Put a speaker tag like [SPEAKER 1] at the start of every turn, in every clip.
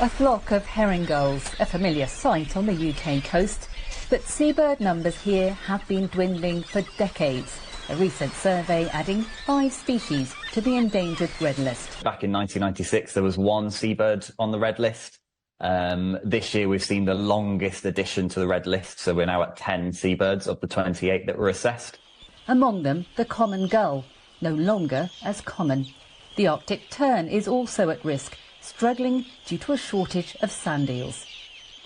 [SPEAKER 1] A flock of herring gulls, a familiar sight on the UK coast, but seabird numbers here have been dwindling for decades. A recent survey adding 5 species to the endangered red list.
[SPEAKER 2] Back in 1996, there was 1 seabird on the red list. This year, we've seen the longest addition to the red list, so we're now at 10 seabirds of the 28 that were assessed.
[SPEAKER 1] Among them, the common gull, no longer as common. The Arctic tern is also at risk, struggling due to a shortage of sand eels.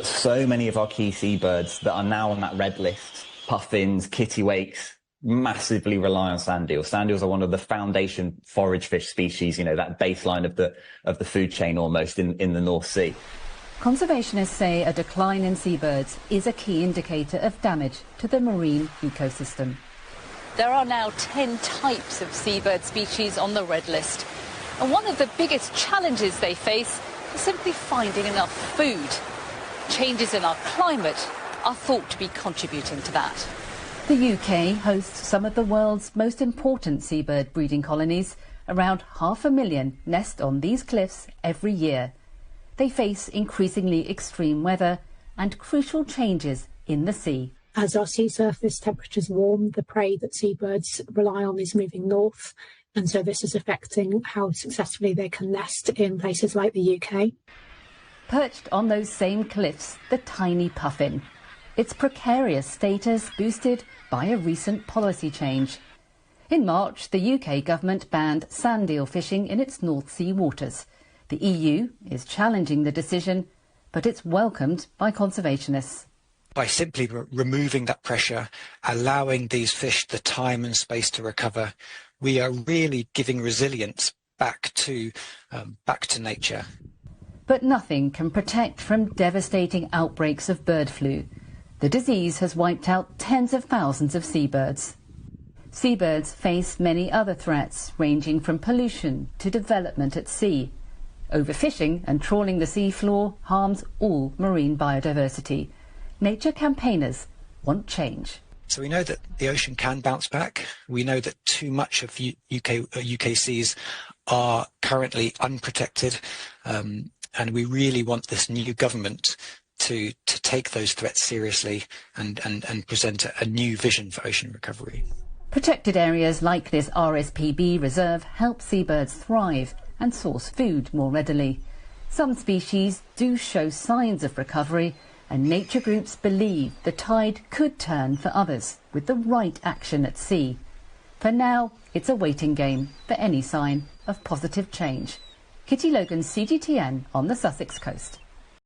[SPEAKER 2] So many of our key seabirds that are now on that red list, puffins, kittiwakes, massively rely on sand eels. Sand eels are one of the foundation forage fish species, that baseline of the food chain almost in the North Sea.
[SPEAKER 1] Conservationists say a decline in seabirds is a key indicator of damage to the marine ecosystem.
[SPEAKER 3] There are now 10 types of seabird species on the red list. And one of the biggest challenges they face is simply finding enough food. Changes in our climate are thought to be contributing to that.
[SPEAKER 1] The UK hosts some of the world's most important seabird breeding colonies. Around 500,000 nest on these cliffs every year. They face increasingly extreme weather and crucial changes in the sea.
[SPEAKER 4] As our sea surface temperatures warm, the prey that seabirds rely on is moving north, and so this is affecting how successfully they can nest in places like the UK.
[SPEAKER 1] Perched on those same cliffs, the tiny puffin. Its precarious status boosted by a recent policy change. In March, the UK government banned sand eel fishing in its North Sea waters. The EU is challenging the decision, but it's welcomed by conservationists.
[SPEAKER 5] By simply removing that pressure, allowing these fish the time and space to recover, we are really giving resilience back to nature.
[SPEAKER 1] But nothing can protect from devastating outbreaks of bird flu. The disease has wiped out tens of thousands of seabirds. Seabirds face many other threats, ranging from pollution to development at sea. Overfishing and trawling the seafloor harms all marine biodiversity. Nature campaigners want change.
[SPEAKER 5] So we know that the ocean can bounce back. We know that too much of UK seas are currently unprotected, and we really want this new government to take those threats seriously and present a new vision for ocean recovery.
[SPEAKER 1] Protected areas like this RSPB reserve help seabirds thrive and source food more readily. Some species do show signs of recovery, and nature groups believe the tide could turn for others with the right action at sea. For now, it's a waiting game for any sign of positive change. Logan, CGTN on the Sussex coast.